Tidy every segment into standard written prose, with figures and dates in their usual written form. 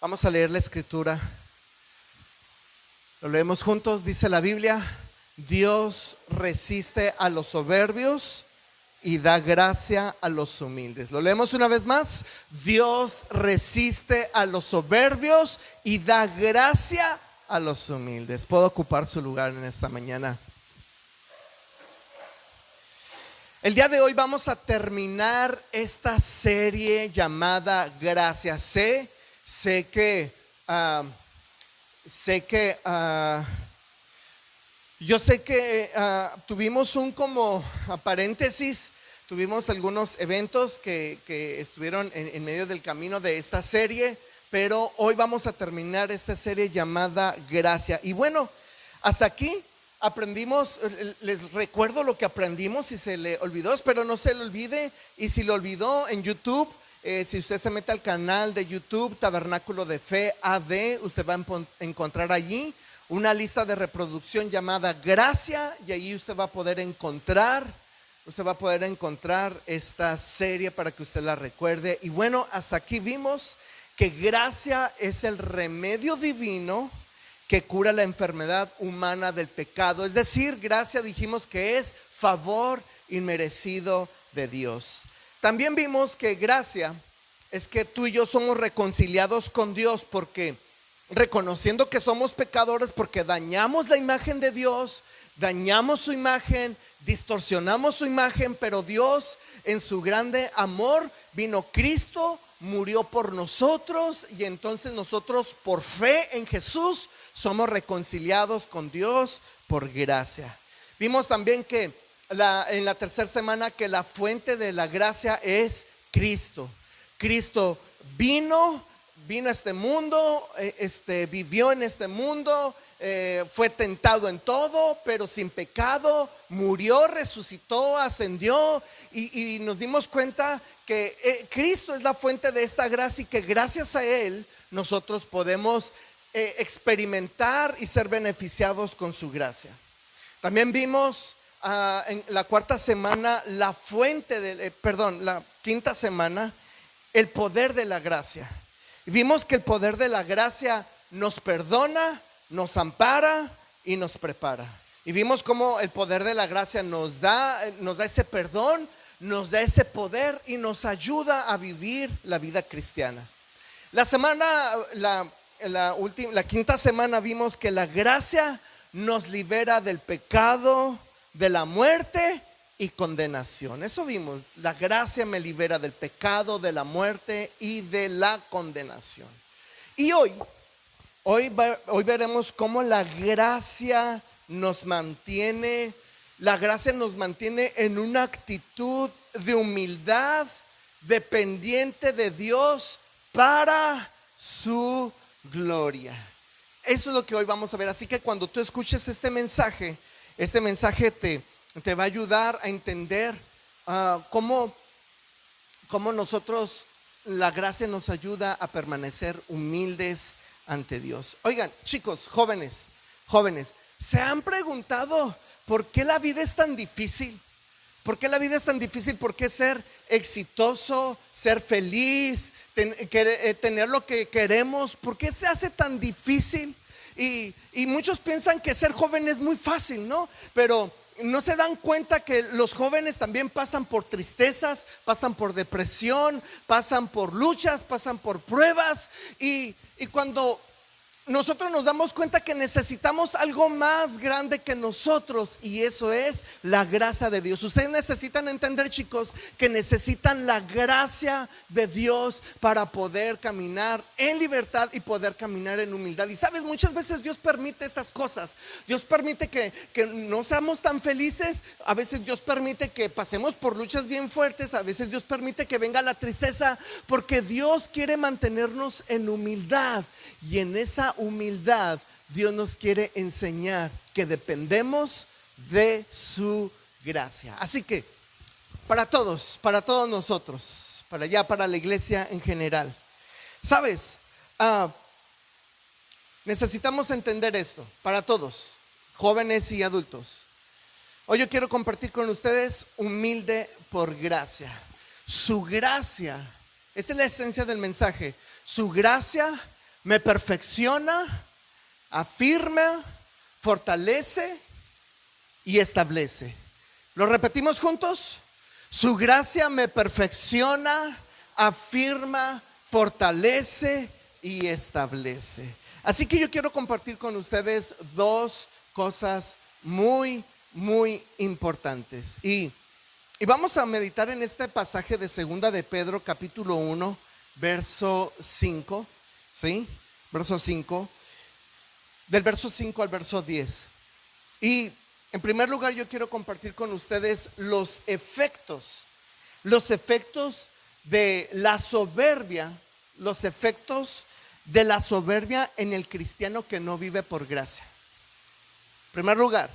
Vamos a leer la escritura. Lo leemos juntos. Dice la Biblia: Dios resiste a los soberbios y da gracia a los humildes. Lo leemos una vez más. Dios resiste a los soberbios y da gracia a los humildes. ¿Puedo ocupar su lugar en esta mañana? El día de hoy vamos a terminar esta serie llamada Gracia. Sé que tuvimos un como paréntesis, tuvimos algunos eventos que estuvieron en medio del camino de esta serie, pero hoy vamos a terminar esta serie llamada Gracia. Y bueno, hasta aquí aprendimos. Les recuerdo lo que aprendimos. Si se le olvidó, espero no se le olvide. Y si lo olvidó, en YouTube, si usted se mete al canal de YouTube Tabernáculo de Fe AD, usted va a encontrar allí una lista de reproducción llamada Gracia, y ahí usted va a poder encontrar esta serie para que usted la recuerde. Y bueno, hasta aquí vimos que gracia es el remedio divino que cura la enfermedad humana del pecado. Es decir, gracia dijimos que es favor inmerecido de Dios. También vimos que gracia es que tú y yo somos reconciliados con Dios, porque reconociendo que somos pecadores, porque dañamos la imagen de Dios, dañamos su imagen, distorsionamos su imagen, pero Dios en su grande amor vino Cristo, murió por nosotros, y entonces nosotros por fe en Jesús somos reconciliados con Dios por gracia. Vimos también que en la tercera semana que la fuente de la gracia es Cristo. Cristo vino a este mundo, vivió en este mundo, fue tentado en todo, pero sin pecado, murió, resucitó, ascendió, y nos dimos cuenta que Cristo es la fuente de esta gracia, y que gracias a Él nosotros podemos experimentar y ser beneficiados con su gracia. También vimos en la cuarta semana la quinta semana, el poder de la gracia. Y vimos que el poder de la gracia nos perdona, nos ampara y nos prepara. Y vimos cómo el poder de la gracia nos da ese perdón, nos da ese poder y nos ayuda a vivir la vida cristiana. La quinta semana vimos que la gracia nos libera del pecado, de la muerte y condenación. Eso vimos. La gracia me libera del pecado, de la muerte y de la condenación. Y hoy veremos cómo la gracia nos mantiene en una actitud de humildad, dependiente de Dios para su gloria. Eso es lo que hoy vamos a ver. Así que cuando tú escuches este mensaje te va a ayudar a entender cómo nosotros, la gracia nos ayuda a permanecer humildes ante Dios. Oigan, chicos, jóvenes, ¿se han preguntado por qué la vida es tan difícil? ¿Por qué la vida es tan difícil? ¿Por qué ser exitoso, ser feliz, tener lo que queremos? ¿Por qué se hace tan difícil? Y muchos piensan que ser joven es muy fácil, ¿no? Pero no se dan cuenta que los jóvenes también pasan por tristezas, pasan por depresión, pasan por luchas, pasan por pruebas. Y cuando nosotros nos damos cuenta que necesitamos algo más grande que nosotros, y eso es la gracia de Dios. Ustedes necesitan entender, chicos, que necesitan la gracia de Dios para poder caminar en libertad y poder caminar en humildad. Y sabes, muchas veces Dios permite estas cosas. Dios permite que no seamos tan felices. A veces Dios permite que pasemos por luchas bien fuertes. A veces Dios permite que venga la tristeza, porque Dios quiere mantenernos en humildad. Y en esa humildad Dios nos quiere enseñar que dependemos de su gracia. Así que para todos nosotros, para la iglesia en general, ¿sabes? Necesitamos entender esto, para todos, jóvenes y adultos. Hoy yo quiero compartir con ustedes humilde por gracia. Su gracia, esta es la esencia del mensaje. Su gracia me perfecciona, afirma, fortalece y establece. ¿Lo repetimos juntos? Su gracia me perfecciona, afirma, fortalece y establece. Así que yo quiero compartir con ustedes dos cosas muy importantes. Y vamos a meditar en este pasaje de segunda de Pedro, capítulo 1, verso 5. ¿Sí? Verso 5. Del verso 5 al verso 10. Y en primer lugar yo quiero compartir con ustedes los efectos de la soberbia, los efectos de la soberbia en el cristiano que no vive por gracia. En primer lugar,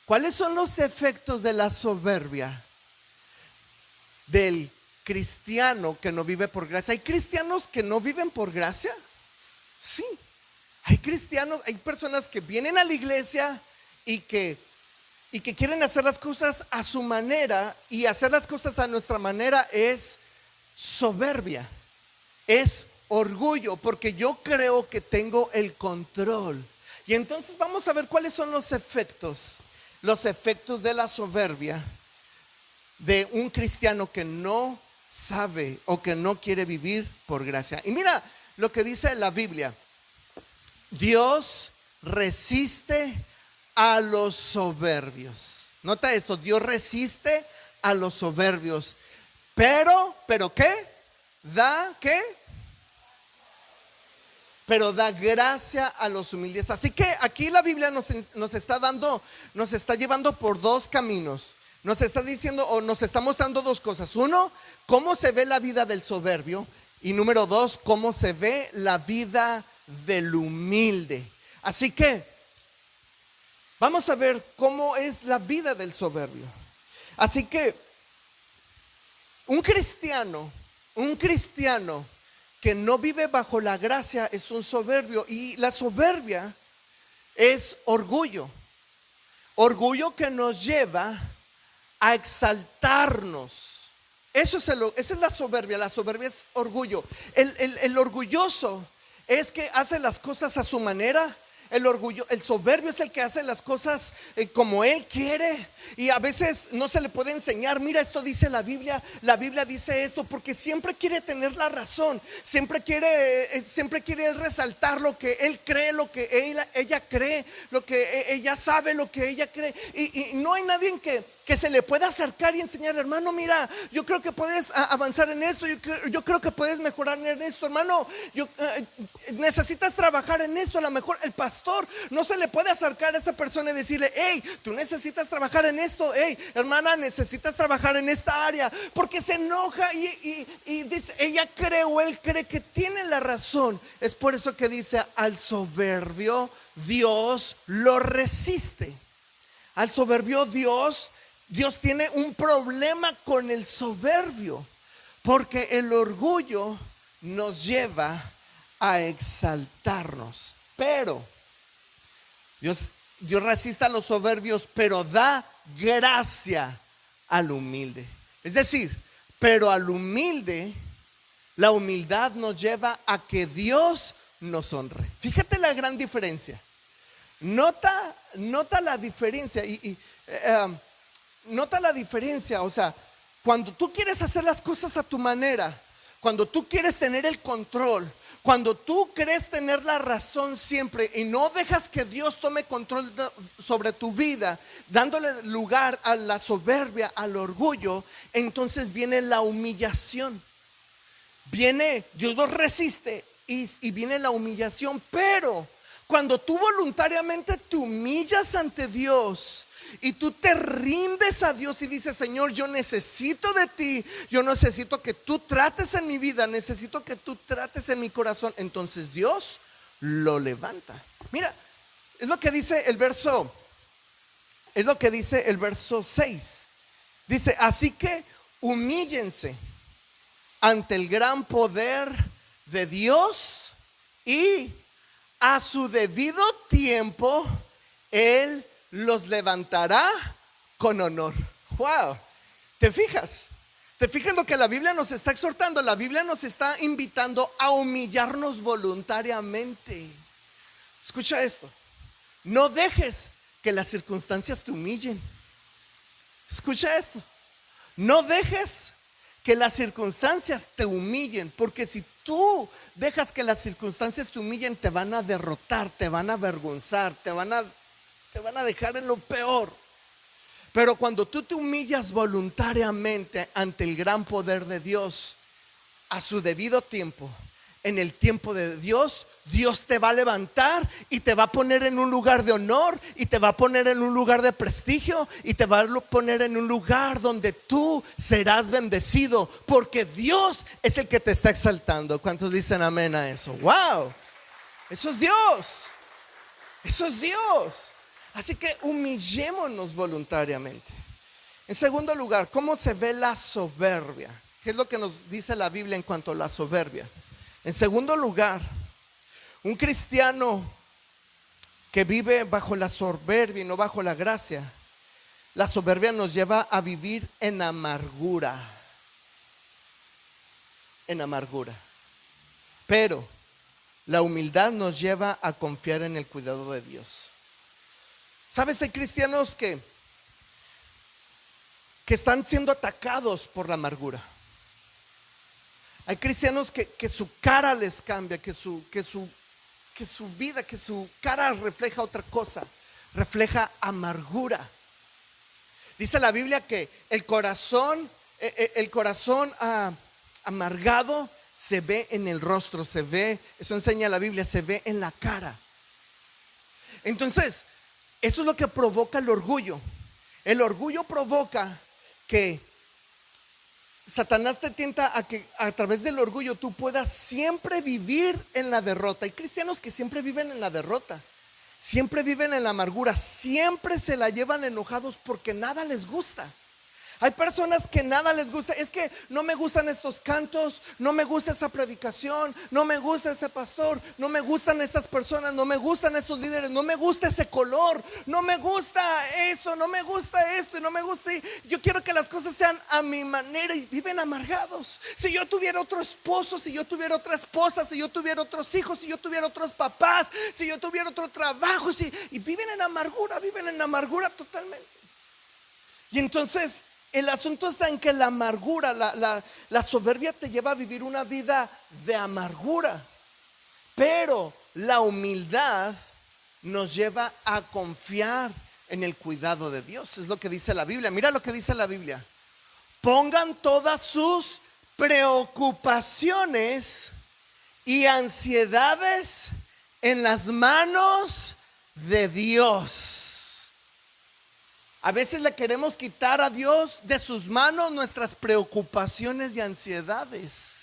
¿cuáles son los efectos de la soberbia del cristiano que no vive por gracia? ¿Hay cristianos que no viven por gracia? Sí, hay cristianos, hay personas que vienen a la iglesia y que quieren hacer las cosas a su manera, y hacer las cosas a nuestra manera es soberbia, es orgullo, porque yo creo que tengo el control. Y entonces vamos a ver cuáles son los efectos de la soberbia de un cristiano que no sabe o que no quiere vivir por gracia. Y mira lo que dice la Biblia: Dios resiste a los soberbios. Nota esto: Dios resiste a los soberbios, pero ¿qué? ¿Qué? Pero da gracia a los humildes. Así que aquí la Biblia nos está llevando por dos caminos. Nos está diciendo, o nos está mostrando dos cosas. Uno, cómo se ve la vida del soberbio. Y número dos, cómo se ve la vida del humilde. Así que vamos a ver cómo es la vida del soberbio. Así que un cristiano que no vive bajo la gracia es un soberbio. Y la soberbia es orgullo que nos lleva a exaltarnos. Esa es la soberbia. La soberbia es orgullo. El orgulloso es que hace las cosas a su manera. El soberbio es el que hace las cosas como él quiere, y a veces no se le puede enseñar. Mira, esto dice la Biblia dice esto, porque siempre quiere tener la razón, siempre quiere resaltar lo que él cree, lo que ella cree, lo que ella sabe, lo que ella cree, y no hay nadie que se le pueda acercar y enseñar: hermano, mira, yo creo que puedes avanzar en esto, yo creo que puedes mejorar en esto, hermano, necesitas trabajar en esto. A lo mejor el pastor no se le puede acercar a esa persona y decirle: hey, tú necesitas trabajar en esto, hey, hermana, necesitas trabajar en esta área, porque se enoja y dice, ella cree o él cree que tiene la razón. Es por eso que dice: al soberbio Dios lo resiste. Al soberbio Dios tiene un problema con el soberbio, porque el orgullo nos lleva a exaltarnos. Pero Dios resiste a los soberbios, pero da gracia al humilde. Es decir, pero al humilde, la humildad nos lleva a que Dios nos honre. Fíjate la gran diferencia. Nota la diferencia nota la diferencia. O sea, cuando tú quieres hacer las cosas a tu manera, cuando tú quieres tener el control, cuando tú crees tener la razón siempre y no dejas que Dios tome control sobre tu vida, dándole lugar a la soberbia, al orgullo, entonces viene la humillación. Dios los resiste y viene la humillación. Pero cuando tú voluntariamente te humillas ante Dios y tú te rindes a Dios y dices: Señor, yo necesito de ti, yo necesito que tú trates en mi vida, necesito que tú trates en mi corazón, entonces Dios lo levanta. Mira, es lo que dice el verso 6. Dice: así que humíllense ante el gran poder de Dios, y a su debido tiempo Él los levantará con honor. Wow, ¿te fijas? ¿Te fijas lo que la Biblia nos está exhortando? La Biblia nos está invitando a humillarnos voluntariamente. Escucha esto. No dejes que las circunstancias te humillen. Escucha esto. No dejes que las circunstancias te humillen, porque si tú dejas que las circunstancias te humillen, te van a derrotar, te van a avergonzar, te van a dejar en lo peor. Pero cuando tú te humillas voluntariamente ante el gran poder de Dios, a su debido tiempo, en el tiempo de Dios, Dios te va a levantar y te va a poner en un lugar de honor, y te va a poner en un lugar de prestigio, y te va a poner en un lugar donde tú serás bendecido, porque Dios es el que te está exaltando. ¿Cuántos dicen amén a eso? ¡Wow! Eso es Dios. Eso es Dios. Así que humillémonos voluntariamente. En segundo lugar, ¿cómo se ve la soberbia? ¿Qué es lo que nos dice la Biblia en cuanto a la soberbia? En segundo lugar, un cristiano que vive bajo la soberbia y no bajo la gracia, la soberbia nos lleva a vivir en amargura. En amargura. Pero la humildad nos lleva a confiar en el cuidado de Dios. ¿Sabes? Hay cristianos que están siendo atacados por la amargura. Hay cristianos que su cara les cambia, que su vida, que su cara refleja otra cosa, refleja amargura. Dice la Biblia que el corazón amargado se ve en el rostro, se ve, eso enseña la Biblia, se ve en la cara. Entonces, eso es lo que provoca el orgullo. El orgullo provoca que Satanás te tienta a que a través del orgullo tú puedas siempre vivir en la derrota. Hay cristianos que siempre viven en la derrota, siempre viven en la amargura, siempre se la llevan enojados porque nada les gusta. Hay personas que nada les gusta. Es que no me gustan estos cantos, no me gusta esa predicación, no me gusta ese pastor, no me gustan esas personas, no me gustan esos líderes, no me gusta ese color, no me gusta eso, no me gusta esto y no me gusta. Yo quiero que las cosas sean a mi manera y viven amargados. Si yo tuviera otro esposo, si yo tuviera otra esposa, si yo tuviera otros hijos, si yo tuviera otros papás, si yo tuviera otro trabajo, y viven en amargura totalmente. Y entonces el asunto está en que la amargura, la soberbia te lleva a vivir una vida de amargura. Pero la humildad nos lleva a confiar en el cuidado de Dios. Es lo que dice la Biblia. Mira lo que dice la Biblia. Pongan todas sus preocupaciones y ansiedades en las manos de Dios. A veces le queremos quitar a Dios de sus manos nuestras preocupaciones y ansiedades.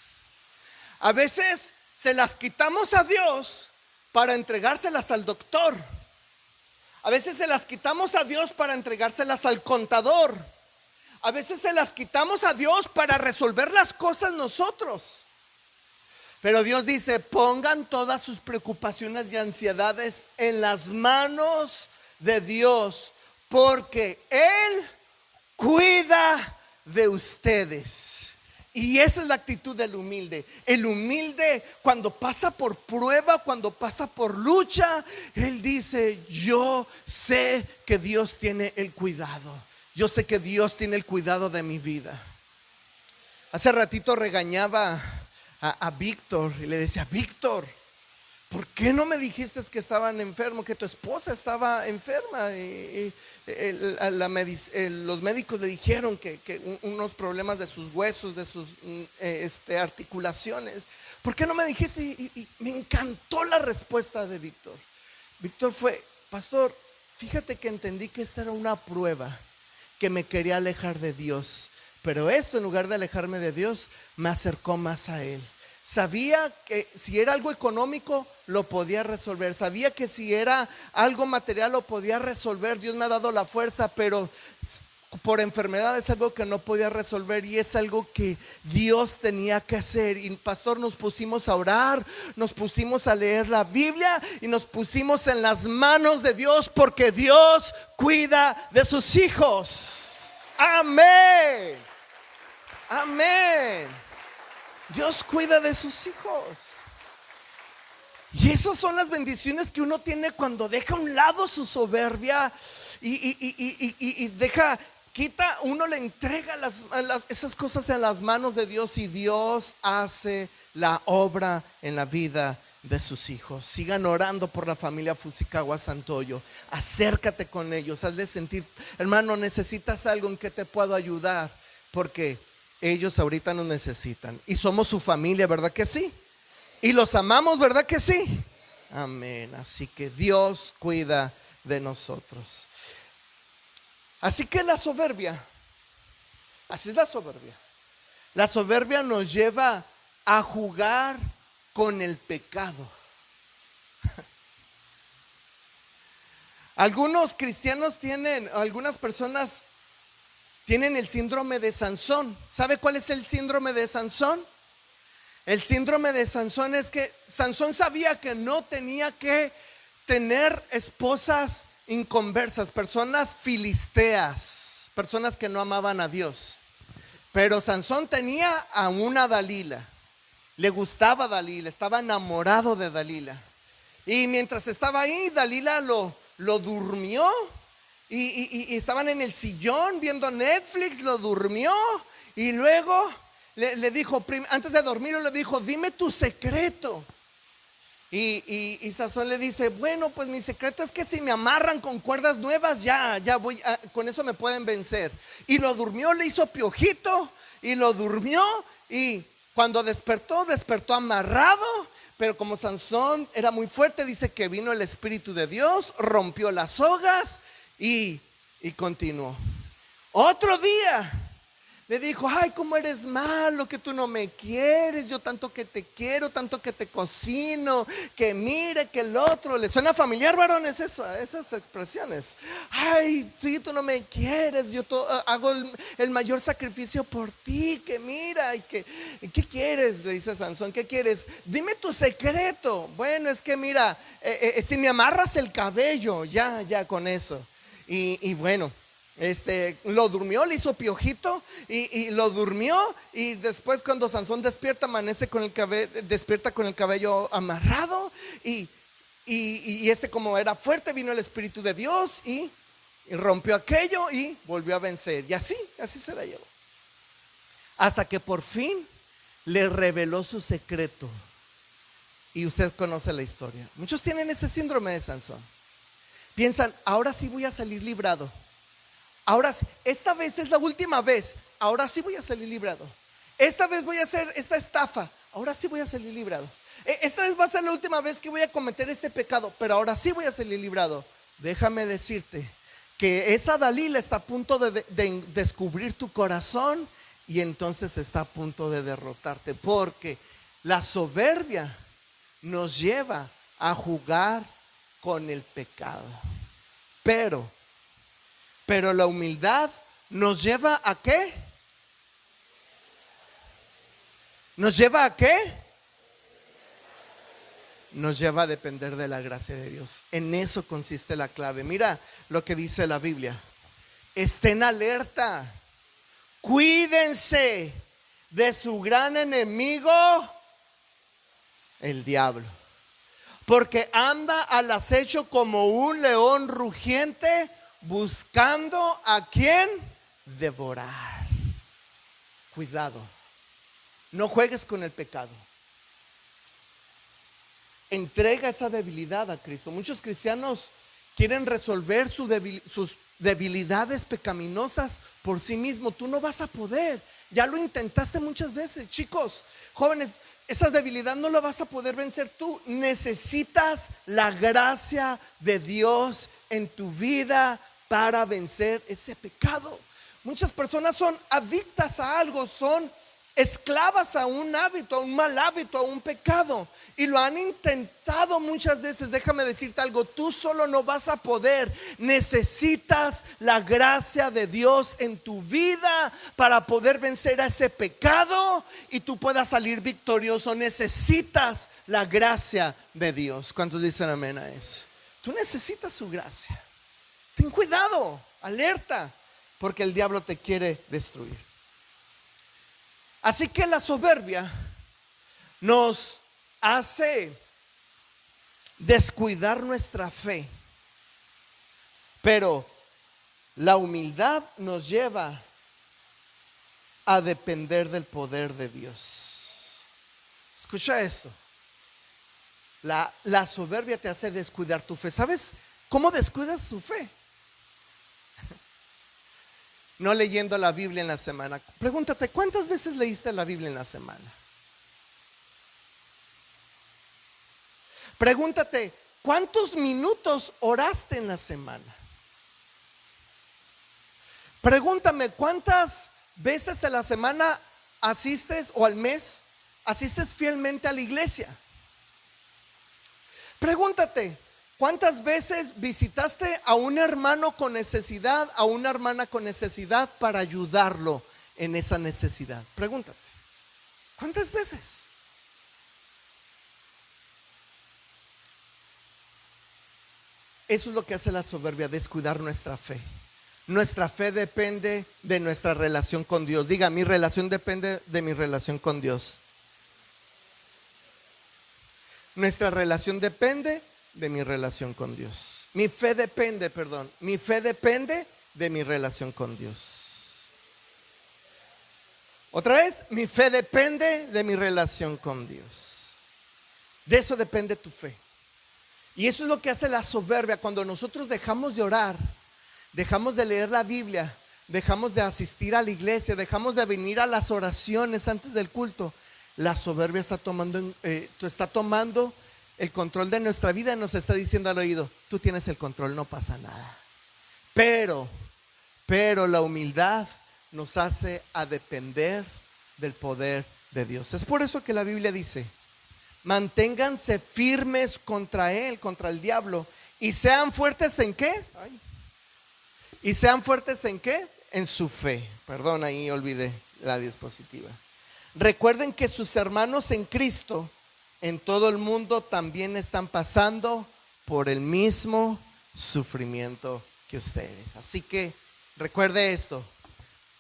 A veces se las quitamos a Dios para entregárselas al doctor. A veces se las quitamos a Dios para entregárselas al contador. A veces se las quitamos a Dios para resolver las cosas nosotros. Pero Dios dice: pongan todas sus preocupaciones y ansiedades en las manos de Dios, porque Él cuida de ustedes. Y esa es la actitud del humilde. El humilde, cuando pasa por prueba, cuando pasa por lucha, él dice: yo sé que Dios tiene el cuidado. Yo sé que Dios tiene el cuidado de mi vida. Hace ratito regañaba a Víctor y le decía: Víctor, ¿por qué no me dijiste que estaban enfermos, que tu esposa estaba enferma? Los médicos le dijeron que unos problemas de sus huesos, de sus articulaciones. ¿Por qué no me dijiste? Y me encantó la respuesta de Víctor. Víctor fue: pastor, fíjate que entendí que esta era una prueba que me quería alejar de Dios, pero esto, en lugar de alejarme de Dios, me acercó más a Él. Sabía que si era algo económico lo podía resolver, sabía que si era algo material lo podía resolver. Dios me ha dado la fuerza, pero por enfermedad es algo que no podía resolver, y es algo que Dios tenía que hacer. Y pastor, nos pusimos a orar, nos pusimos a leer la Biblia y nos pusimos en las manos de Dios, porque Dios cuida de sus hijos. Amén. Amén. Dios cuida de sus hijos. Y esas son las bendiciones que uno tiene cuando deja a un lado su soberbia y quita, uno le entrega esas cosas en las manos de Dios, y Dios hace la obra en la vida de sus hijos. Sigan orando por la familia Fusicawa Santoyo. Acércate con ellos, hazle sentir, hermano, necesitas algo en que te puedo ayudar, porque ellos ahorita nos necesitan y somos su familia, ¿verdad que sí? Y los amamos, ¿verdad que sí? Amén. Así que Dios cuida de nosotros. Así que la soberbia, así es la soberbia. La soberbia nos lleva a jugar con el pecado. Algunos cristianos algunas personas tienen el síndrome de Sansón. ¿Sabe cuál es el síndrome de Sansón? El síndrome de Sansón es que Sansón sabía que no tenía que tener esposas inconversas, personas filisteas, personas que no amaban a Dios. Pero Sansón tenía a una Dalila, le gustaba Dalila, estaba enamorado de Dalila. Y mientras estaba ahí, Dalila lo durmió y estaban en el sillón viendo Netflix, lo durmió y luego le dijo, antes de dormir le dijo, dime tu secreto. Y Sansón le dice, bueno, pues mi secreto es que si me amarran con cuerdas nuevas, ya voy, con eso me pueden vencer. Y lo durmió, le hizo piojito y lo durmió, y cuando despertó amarrado. Pero como Sansón era muy fuerte, dice que vino el Espíritu de Dios, rompió las sogas y continuó. Otro día le dijo, ay, cómo eres malo, que tú no me quieres, yo tanto que te quiero, tanto que te cocino, que mire, que el otro. ¿Le suena familiar, varones, esas expresiones? Ay, sí, tú no me quieres, yo hago el mayor sacrificio por ti, que mira, ¿qué quieres? Le dice Sansón, ¿qué quieres? Dime tu secreto. Bueno, es que mira, si me amarras el cabello, ya con eso. Y bueno, lo durmió, le hizo piojito y lo durmió, y después cuando Sansón despierta, despierta con el cabello amarrado, y como era fuerte, vino el Espíritu de Dios y rompió aquello y volvió a vencer, y así se la llevó, hasta que por fin le reveló su secreto. Y usted conoce la historia. Muchos tienen ese síndrome de Sansón. Piensan, ahora sí voy a salir librado. Ahora, esta vez es la última vez, ahora sí voy a salir librado. Esta vez voy a hacer esta estafa, ahora sí voy a salir librado. Esta vez va a ser la última vez que voy a cometer este pecado, pero ahora sí voy a salir librado. Déjame decirte que esa Dalila está a punto de descubrir tu corazón, y entonces está a punto de derrotarte, porque la soberbia nos lleva a jugar con el pecado. Pero la humildad nos lleva ¿a qué? ¿Nos lleva a qué? Nos lleva a depender de la gracia de Dios. En eso consiste la clave. Mira lo que dice la Biblia. Estén alerta. Cuídense de su gran enemigo, el diablo. Porque anda al acecho como un león rugiente, buscando a quien devorar. Cuidado, no juegues con el pecado. Entrega esa debilidad a Cristo. Muchos cristianos quieren resolver sus debilidades pecaminosas por sí mismos. Tú no vas a poder. Ya lo intentaste muchas veces. Chicos, jóvenes, esa debilidad no la vas a poder vencer tú. Necesitas la gracia de Dios en tu vida para vencer ese pecado. Muchas personas son adictas a algo, son esclavas a un hábito, a un mal hábito, a un pecado, y lo han intentado muchas veces. Déjame decirte algo, tú solo no vas a poder. Necesitas la gracia de Dios en tu vida para poder vencer a ese pecado y tú puedas salir victorioso. Necesitas la gracia de Dios. ¿Cuántos dicen amén a eso? Tú necesitas su gracia. Ten cuidado, alerta, porque el diablo te quiere destruir. Así que la soberbia nos hace descuidar nuestra fe, pero la humildad nos lleva a depender del poder de Dios. Escucha esto. La soberbia te hace descuidar tu fe. ¿Sabes cómo descuidas tu fe? No leyendo la Biblia en la semana. Pregúntate, ¿cuántas veces leíste la Biblia en la semana? Pregúntate, ¿cuántos minutos oraste en la semana? Pregúntame, ¿cuántas veces a la semana asistes o al mes asistes fielmente a la iglesia? Pregúntate, ¿cuántas veces visitaste a un hermano con necesidad, a una hermana con necesidad para ayudarlo en esa necesidad? Pregúntate, ¿cuántas veces? Eso es lo que hace la soberbia, descuidar nuestra fe. Nuestra fe depende de nuestra relación con Dios. Diga, mi relación depende de mi relación con Dios. Nuestra relación depende de mi relación con Dios. Mi fe depende de mi relación con Dios. Otra vez, mi fe depende de mi relación con Dios. De eso depende tu fe. Y eso es lo que hace la soberbia. Cuando nosotros dejamos de orar, dejamos de leer la Biblia, dejamos de asistir a la iglesia, dejamos de venir a las oraciones antes del culto, la soberbia está tomando el control de nuestra vida y nos está diciendo al oído, tú tienes el control, no pasa nada. Pero la humildad nos hace a depender del poder de Dios. Es por eso que la Biblia dice, manténganse firmes contra él, contra el diablo, y sean fuertes ¿en qué? ¿Y sean fuertes en qué? En su fe. Perdón, ahí olvidé la diapositiva. Recuerden que sus hermanos en Cristo en todo el mundo también están pasando por el mismo sufrimiento que ustedes. Así que recuerde esto: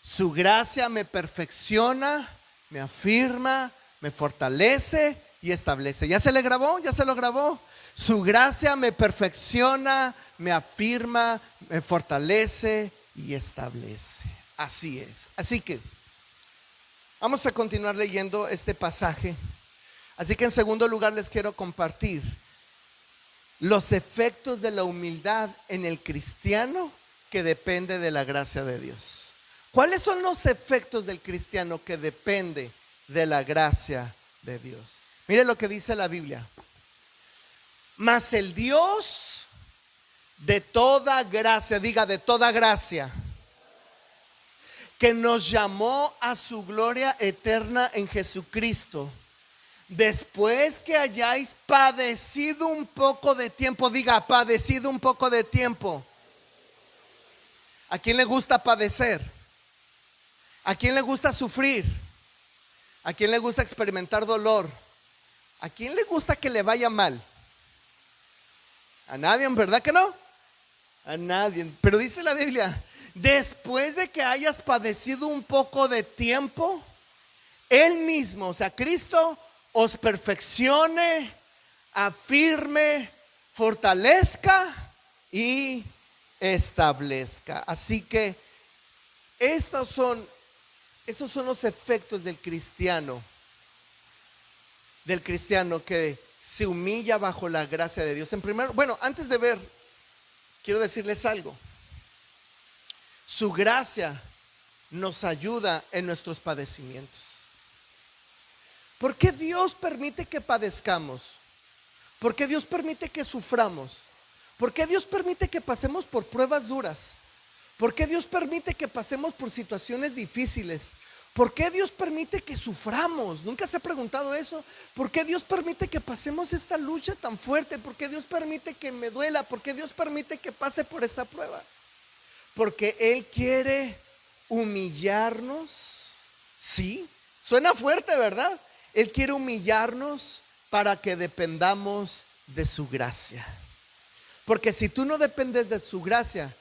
su gracia me perfecciona, me afirma, me fortalece y establece. ¿Ya se le grabó? ¿Ya se lo grabó? Su gracia me perfecciona, me afirma, me fortalece y establece. Así es. Así que vamos a continuar leyendo este pasaje. Así que en segundo lugar les quiero compartir los efectos de la humildad en el cristiano que depende de la gracia de Dios. ¿Cuáles son los efectos del cristiano que depende de la gracia de Dios? Mire lo que dice la Biblia. Mas el Dios de toda gracia, diga de toda gracia, que nos llamó a su gloria eterna en Jesucristo, después que hayáis padecido un poco de tiempo, diga padecido un poco de tiempo. ¿A quién le gusta padecer? ¿A quién le gusta sufrir? ¿A quién le gusta experimentar dolor? ¿A quién le gusta que le vaya mal? A nadie, ¿verdad que no? A nadie. Pero dice la Biblia, después de que hayas padecido un poco de tiempo, Él mismo, o sea, Cristo, os perfeccione, afirme, fortalezca y establezca. Así que esos son los efectos del cristiano que se humilla bajo la gracia de Dios. Antes de ver, quiero decirles algo. Su gracia nos ayuda en nuestros padecimientos. ¿Por qué Dios permite que padezcamos? ¿Por qué Dios permite que suframos? ¿Por qué Dios permite que pasemos por pruebas duras? ¿Por qué Dios permite que pasemos por situaciones difíciles? ¿Por qué Dios permite que suframos? ¿Nunca se ha preguntado eso? ¿Por qué Dios permite que pasemos esta lucha tan fuerte? ¿Por qué Dios permite que me duela? ¿Por qué Dios permite que pase por esta prueba? Porque Él quiere humillarnos. Sí, suena fuerte, ¿verdad? Él quiere humillarnos para que dependamos de su gracia. Porque si tú no dependes de su gracia,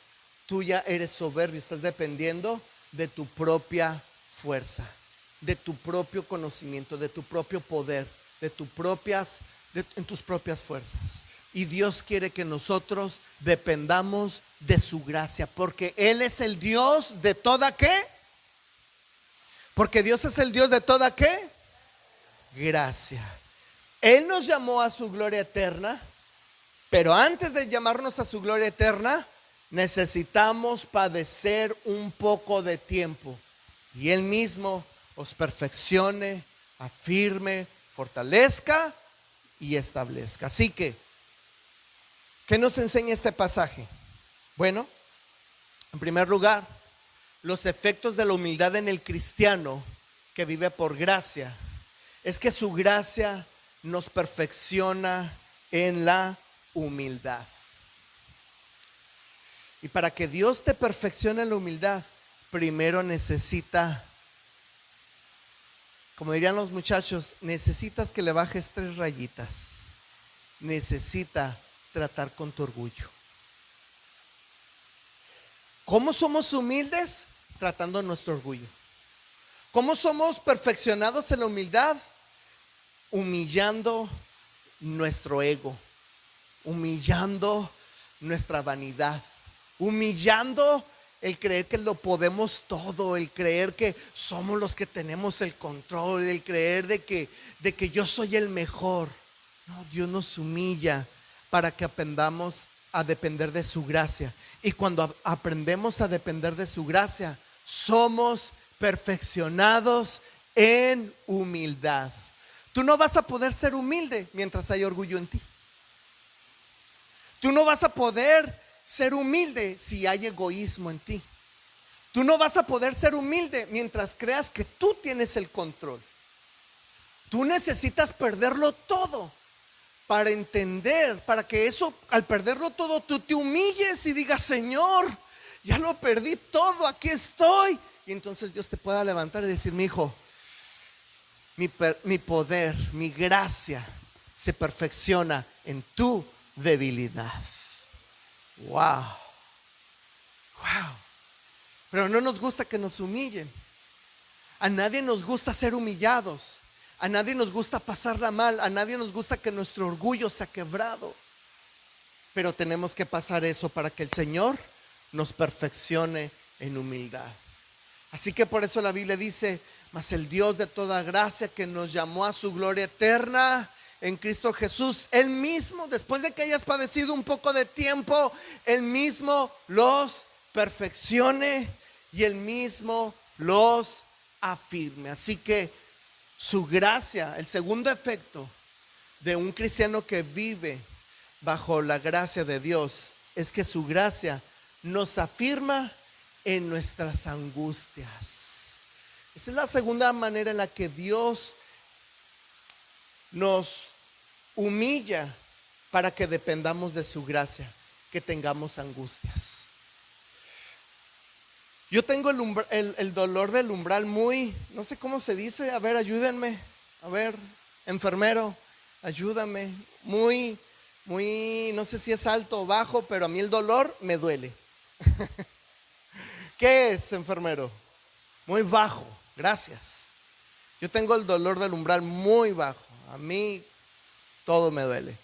tú ya eres soberbio, estás dependiendo de tu propia fuerza. de tu propio conocimiento, de tu propio poder, en tus propias fuerzas. Y Dios quiere que nosotros dependamos de su gracia, porque Él es el Dios de toda ¿qué? Porque Dios es el Dios de toda ¿qué? Gracia. Él nos llamó a su gloria eterna, pero antes de llamarnos a su gloria eterna, necesitamos padecer un poco de tiempo. Y Él mismo os perfeccione, afirme, fortalezca y establezca. Así que, ¿qué nos enseña este pasaje? Bueno, en primer lugar, los efectos de la humildad en el cristiano que vive por gracia es que su gracia nos perfecciona en la humildad. Y para que Dios te perfeccione en la humildad, primero necesita, como dirían los muchachos, necesitas que le bajes 3 rayitas. Necesita tratar con tu orgullo. ¿Cómo somos humildes? Tratando nuestro orgullo. ¿Cómo somos perfeccionados en la humildad? Humillando nuestro ego, humillando nuestra vanidad, humillando el creer que lo podemos todo, el creer que somos los que tenemos el control, el creer de que yo soy el mejor. No, Dios nos humilla para que aprendamos a depender de su gracia. Y cuando aprendemos a depender de su gracia, somos perfeccionados en humildad. Tú no vas a poder ser humilde mientras hay orgullo en ti. Tú no vas a poder ser humilde si hay egoísmo en ti. Tú no vas a poder ser humilde mientras creas que tú tienes el control. Tú necesitas perderlo todo para entender, para que eso, al perderlo todo, tú te humilles y digas: Señor, ya lo perdí todo, aquí estoy. Y entonces Dios te pueda levantar y decir: mi hijo, mi poder, mi gracia se perfecciona en tu debilidad. Wow. Pero no nos gusta que nos humillen. A nadie nos gusta ser humillados. A nadie nos gusta pasarla mal. A nadie nos gusta que nuestro orgullo sea quebrado. Pero tenemos que pasar eso para que el Señor nos perfeccione en humildad. Así que por eso la Biblia dice: mas el Dios de toda gracia, que nos llamó a su gloria eterna en Cristo Jesús, Él mismo, después de que hayas padecido un poco de tiempo, Él mismo los perfeccione y Él mismo los afirme. Así que su gracia, el segundo efecto de un cristiano que vive bajo la gracia de Dios, es que su gracia nos afirma en nuestras angustias. Esa es la segunda manera en la que Dios nos humilla para que dependamos de su gracia, que tengamos angustias. Yo tengo el dolor del umbral muy, no sé cómo se dice, a ver, ayúdenme, a ver, enfermero, ayúdame, muy, no sé si es alto o bajo, pero a mí el dolor me duele. ¿Qué es, enfermero? Muy bajo, gracias. Yo tengo el dolor del umbral muy bajo. A mí todo me duele.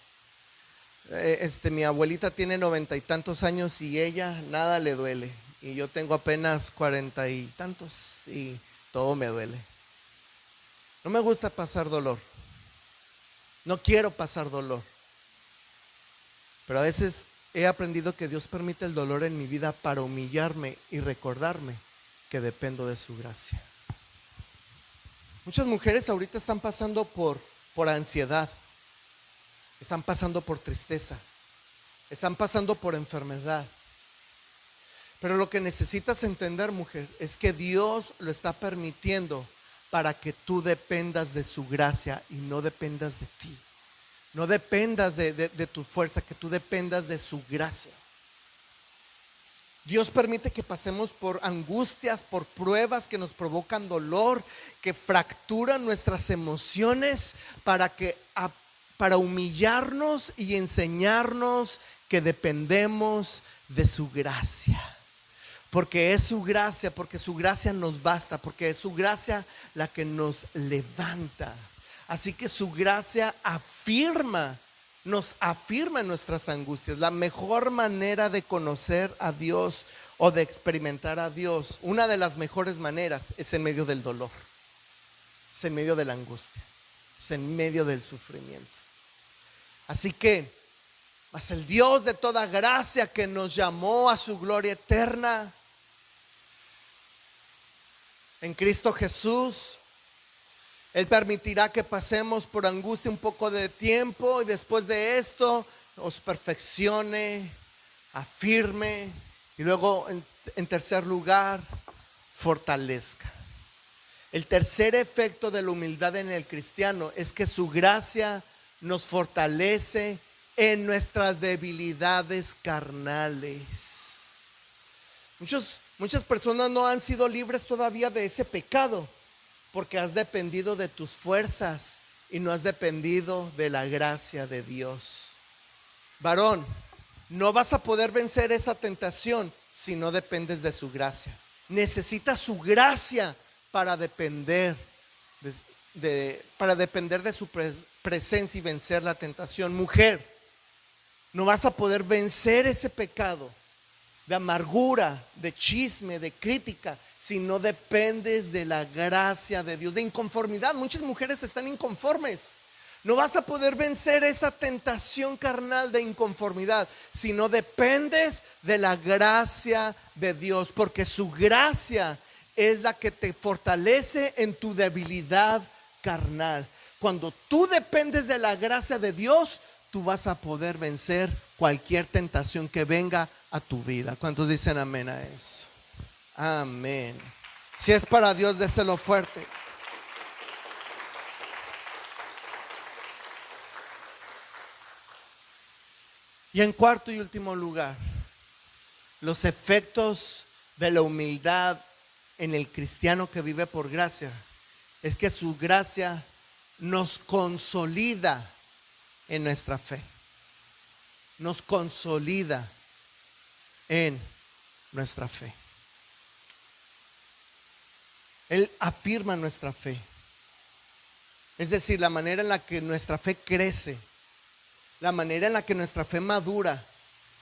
Mi abuelita tiene 90 y tantos años y ella nada le duele. Y yo tengo apenas 40 y tantos y todo me duele. No me gusta pasar dolor. No quiero pasar dolor. Pero a veces he aprendido que Dios permite el dolor en mi vida para humillarme y recordarme que dependo de su gracia. Muchas mujeres ahorita están pasando por ansiedad, están pasando por tristeza, están pasando por enfermedad. Pero lo que necesitas entender, mujer, es que Dios lo está permitiendo para que tú dependas de su gracia y no dependas de ti. No dependas de tu fuerza, que tú dependas de su gracia. Dios permite que pasemos por angustias, por pruebas que nos provocan dolor, que fracturan nuestras emociones para humillarnos y enseñarnos que dependemos de su gracia. Porque es su gracia, porque su gracia nos basta, porque es su gracia la que nos levanta. Así que su gracia nos afirma en nuestras angustias. La mejor manera de conocer a Dios o de experimentar a Dios, una de las mejores maneras es en medio del dolor, es en medio de la angustia, es en medio del sufrimiento. Así que, mas el Dios de toda gracia que nos llamó a su gloria eterna en Cristo Jesús, Él permitirá que pasemos por angustia un poco de tiempo y después de esto os perfeccione, afirme y luego en tercer lugar fortalezca. El tercer efecto de la humildad en el cristiano es que su gracia nos fortalece en nuestras debilidades carnales. Muchas personas no han sido libres todavía de ese pecado porque has dependido de tus fuerzas y no has dependido de la gracia de Dios. Varón, no vas a poder vencer esa tentación si no dependes de su gracia. Necesitas su gracia para depender de su presencia y vencer la tentación. Mujer, no vas a poder vencer ese pecado de amargura, de chisme, de crítica, si no dependes de la gracia de Dios, de inconformidad. Muchas mujeres están inconformes. No vas a poder vencer esa tentación carnal de inconformidad si no dependes de la gracia de Dios, porque su gracia es la que te fortalece en tu debilidad carnal. Cuando tú dependes de la gracia de Dios, tú vas a poder vencer cualquier tentación que venga a tu vida. ¿Cuántos dicen amén a eso? Amén. Si es para Dios, déselo fuerte. Y en cuarto y último lugar, los efectos de la humildad en el cristiano que vive por gracia es que su gracia nos consolida en nuestra fe. Nos consolida en nuestra fe. Él afirma nuestra fe. Es decir, la manera en la que nuestra fe crece, la manera en la que nuestra fe madura,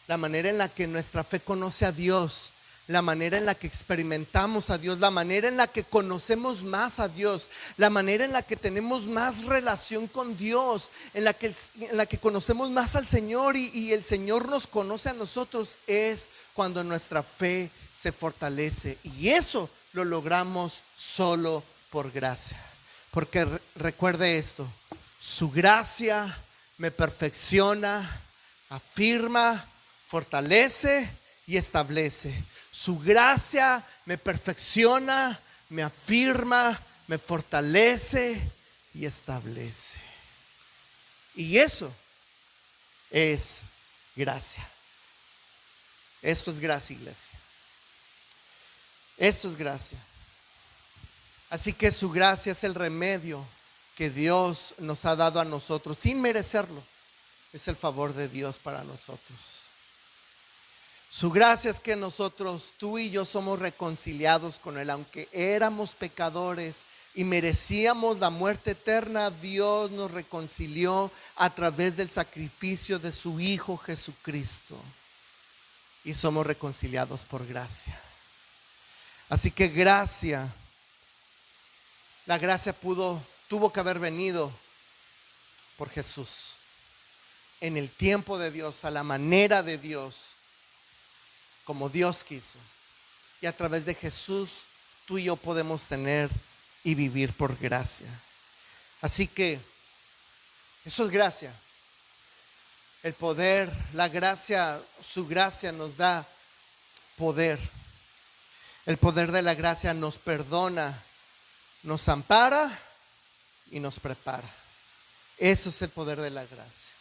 la manera en la que nuestra fe conoce a Dios, la manera en la que experimentamos a Dios, la manera en la que conocemos más a Dios, la manera en la que tenemos más relación con Dios, en la que conocemos más al Señor y el Señor nos conoce a nosotros, es cuando nuestra fe se fortalece. Y eso lo logramos solo por gracia. Porque recuerde esto: su gracia me perfecciona, afirma, fortalece y establece. Su gracia me perfecciona, me afirma, me fortalece y establece. Y eso es gracia. Esto es gracia, iglesia. Esto es gracia. Así que su gracia es el remedio que Dios nos ha dado a nosotros sin merecerlo. Es el favor de Dios para nosotros. Su gracia es que nosotros, tú y yo, somos reconciliados con Él. Aunque éramos pecadores y merecíamos la muerte eterna, Dios nos reconcilió a través del sacrificio de su Hijo Jesucristo. Y somos reconciliados por gracia. Así que la gracia tuvo que haber venido por Jesús. En el tiempo de Dios, a la manera de Dios, como Dios quiso. Y a través de Jesús, tú y yo podemos tener y vivir por gracia. Así que eso es gracia. El poder, la gracia, su gracia nos da poder. El poder de la gracia nos perdona, nos ampara y nos prepara. Eso es el poder de la gracia.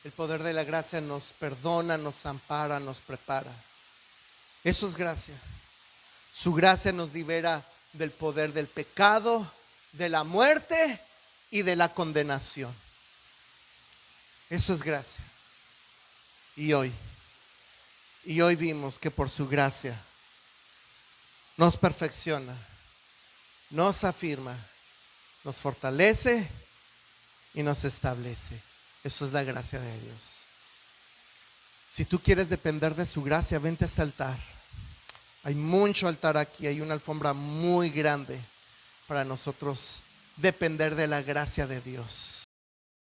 El poder de la gracia nos perdona, nos ampara, nos prepara. Eso es gracia. Su gracia nos libera del poder del pecado, de la muerte y de la condenación. Eso es gracia. Y hoy vimos que por su gracia nos perfecciona, nos afirma, nos fortalece y nos establece. Eso es la gracia de Dios. Si tú quieres depender de su gracia, vente a este altar. Hay mucho altar aquí, hay una alfombra muy grande para nosotros depender de la gracia de Dios.